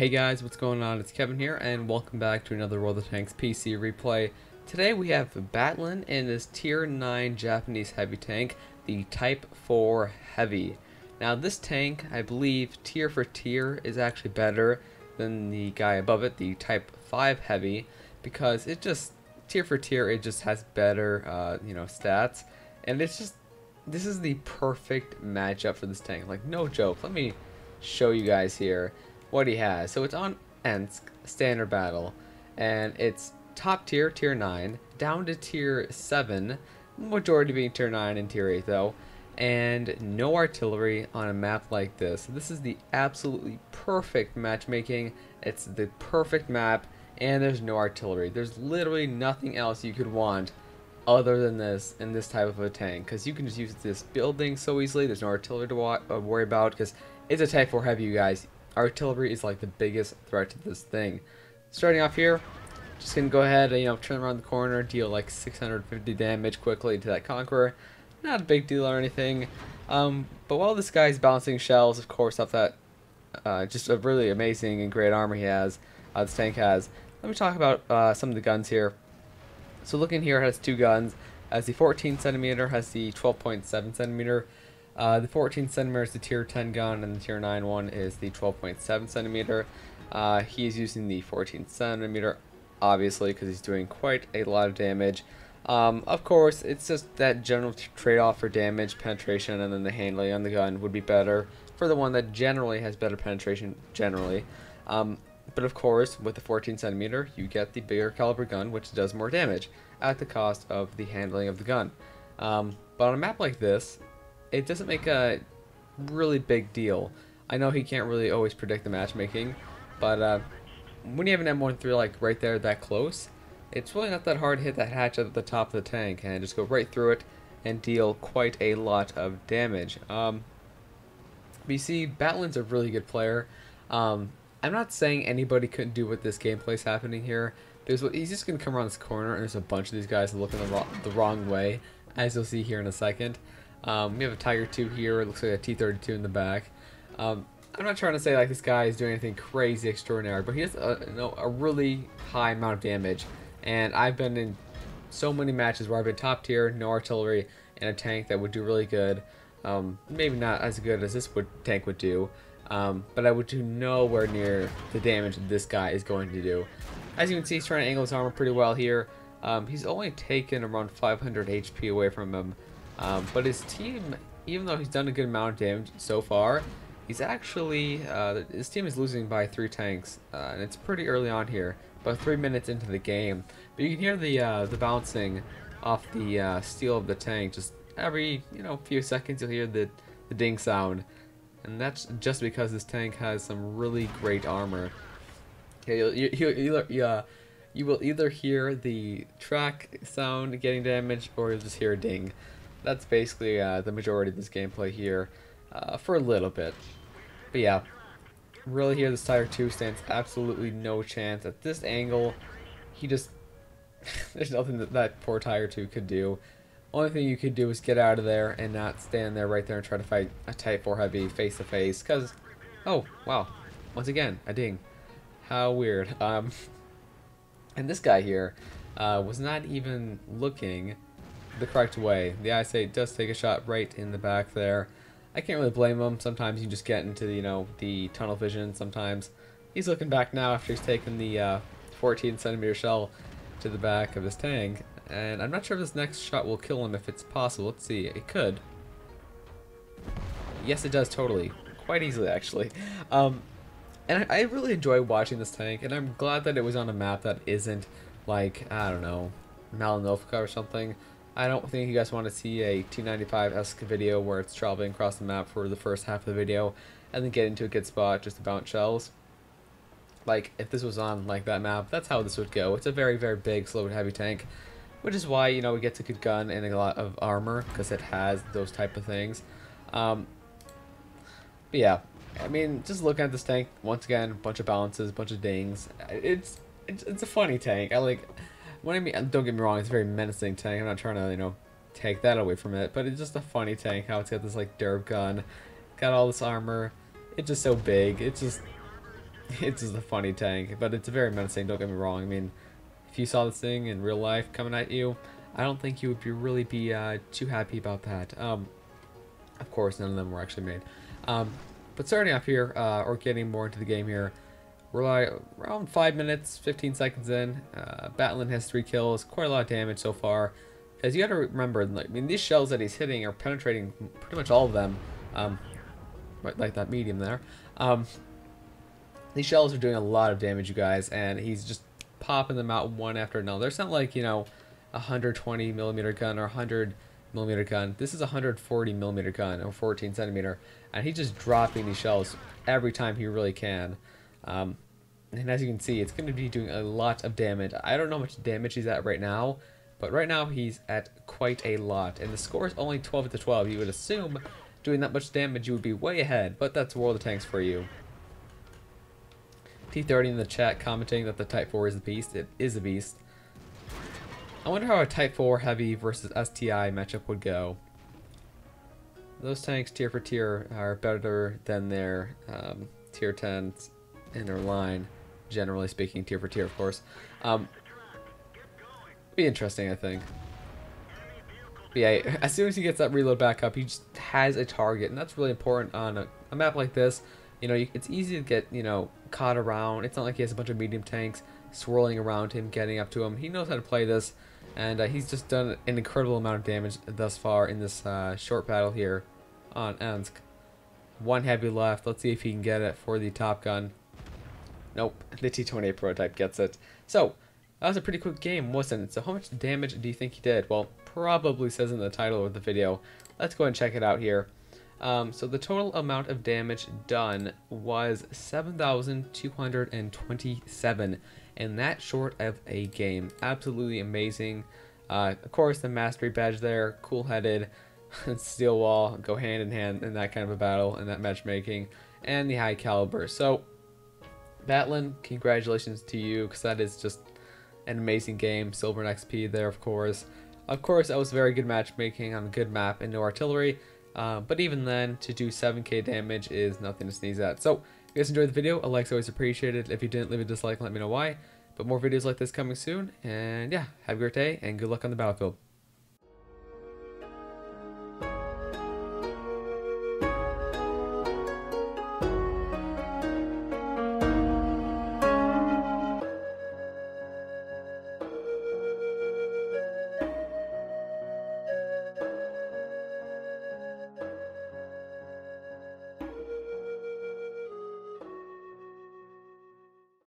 Hey guys, what's going on? It's Kevin here, and welcome back to another World of Tanks PC replay. Today we have Batlin in this Tier 9 Japanese heavy tank, the Type 4 Heavy. Now this tank, I believe, tier for tier, is actually better than the guy above it, the Type 5 Heavy, because it just, tier for tier, it just has better, stats, and it's just, this is the perfect matchup for this tank. Like, no joke. Let me show you guys here what he has. So it's on Ensk standard battle, and it's top tier, tier 9, down to tier 7, majority being tier 9 and tier 8 though, and no artillery on a map like this. This is the absolutely perfect matchmaking. It's the perfect map, and there's no artillery. There's literally nothing else you could want other than this in this type of a tank, because you can just use this building so easily. There's no artillery to worry about, because it's a Type 4 heavy, you guys. Artillery is like the biggest threat to this thing. Starting off here, just gonna go ahead and turn around the corner, deal like 650 damage quickly to that Conqueror. Not a big deal or anything. But while this guy's bouncing shells, of course, off that just a really amazing and great armor he has, this tank has. Let me talk about some of the guns here. So looking here, it has two guns. As the 14 centimeter has the 12.7 centimeter. The 14 centimeter is the tier 10 gun, and the tier 9 one is the 12.7 centimeter. He is using the 14 centimeter, obviously, because he's doing quite a lot of damage. Of course, it's just that general trade-off for damage, penetration, and then the handling on the gun would be better for the one that generally has better penetration generally. But of course, with the 14 centimeter, you get the bigger caliber gun, which does more damage at the cost of the handling of the gun. But on a map like this, it doesn't make a really big deal. I know he can't really always predict the matchmaking, but when you have an M13 like right there that close, it's really not that hard to hit that hatch at the top of the tank and just go right through it and deal quite a lot of damage. But you see, Batlin's a really good player. I'm not saying anybody couldn't do what this gameplay is happening here. He's just going to come around this corner, and there's a bunch of these guys looking the wrong way, as you'll see here in a second. We have a Tiger 2 here. It looks like a T-32 in the back. I'm not trying to say like this guy is doing anything crazy extraordinary, but he has a really high amount of damage. And I've been in so many matches where I've been top tier, no artillery, and a tank that would do really good. Maybe not as good as this tank would do. But I would do nowhere near the damage that this guy is going to do. As you can see, he's trying to angle his armor pretty well here. He's only taken around 500 HP away from him. But his team, even though he's done a good amount of damage so far, he's actually, his team is losing by 3 tanks. And it's pretty early on here, about 3 minutes into the game. But you can hear the bouncing off the steel of the tank. Just every, few seconds you'll hear the ding sound. And that's just because this tank has some really great armor. Yeah, you will either hear the track sound getting damaged, or you'll just hear a ding. That's basically the majority of this gameplay here, for a little bit. But yeah, really here this Tiger 2 stands absolutely no chance. At this angle, he just, there's nothing that poor Tiger 2 could do. Only thing you could do is get out of there and not stand there right there and try to fight a Type 4 heavy face to face. Cause, oh wow, once again a ding. How weird. And this guy here was not even looking the correct way. The ISA does take a shot right in the back there. I can't really blame him. Sometimes you just get into the tunnel vision. Sometimes he's looking back now after he's taken the 14 centimeter shell to the back of his tank. And I'm not sure if this next shot will kill him if it's possible. Let's see. It could. Yes, it does totally. Quite easily, actually. And I really enjoy watching this tank, and I'm glad that it was on a map that isn't like, I don't know, Malinovka or something. I don't think you guys want to see a T95-esque video where it's traveling across the map for the first half of the video and then get into a good spot just to bounce shells. Like, if this was on like that map, that's how this would go. It's a very, very big, slow and heavy tank. Which is why, it gets a good gun and a lot of armor, because it has those type of things. But yeah, I mean, just looking at this tank, once again, a bunch of balances, a bunch of dings. It's a funny tank. What I mean, don't get me wrong, it's a very menacing tank. I'm not trying to, take that away from it, but it's just a funny tank, how it's got this, like, derp gun, got all this armor. It's just so big. It's just, It's just a funny tank, but it's very menacing, don't get me wrong. I mean, if you saw this thing in real life coming at you, I don't think you would really be too happy about that. Of course, none of them were actually made. But starting off here, or getting more into the game here, we're like around 5 minutes, 15 seconds in. Batlin has 3 kills, quite a lot of damage so far. As you gotta remember, like, I mean, these shells that he's hitting are penetrating pretty much all of them. Right, like that medium there. These shells are doing a lot of damage, you guys, and he's just popping them out one after another. It's not like, you know, a 120 millimeter gun or a 100 millimeter gun. This is a 140 millimeter gun or 14 centimeter, and he's just dropping these shells every time he really can. And as you can see, it's going to be doing a lot of damage. I don't know how much damage he's at right now, but right now he's at quite a lot, and the score is only 12 to 12. You would assume doing that much damage you would be way ahead, but that's World of Tanks for you. T30 in the chat commenting that the Type 4 is a beast. It is a beast. I wonder how a Type 4 heavy versus STI matchup would go. Those tanks tier for tier are better than their tier 10s in their line, generally speaking, tier for tier, of course. Be interesting, I think. But yeah, as soon as he gets that reload back up, he just has a target, and that's really important on a map like this. You know, it's easy to get, you know, caught around. It's not like he has a bunch of medium tanks swirling around him, getting up to him. He knows how to play this, and he's just done an incredible amount of damage thus far in this short battle here on Ensk. 1 heavy left. Let's see if he can get it for the Top Gun. Nope, the T28 prototype gets it. So, that was a pretty quick game, wasn't it? So how much damage do you think he did? Well, probably says in the title of the video. Let's go ahead and check it out here. So the total amount of damage done was 7,227 in that short of a game. Absolutely amazing. Of course, the mastery badge there, cool-headed, steel wall go hand in hand in that kind of a battle, and that matchmaking, and the high caliber. So, Batlin, congratulations to you, because that is just an amazing game. Silver and XP there, of course. Of course, that was very good matchmaking on a good map and no artillery. But even then, to do 7k damage is nothing to sneeze at. So, if you guys enjoyed the video, a like's always appreciated. If you didn't, leave a dislike and let me know why. But more videos like this coming soon. And yeah, have a great day and good luck on the battlefield.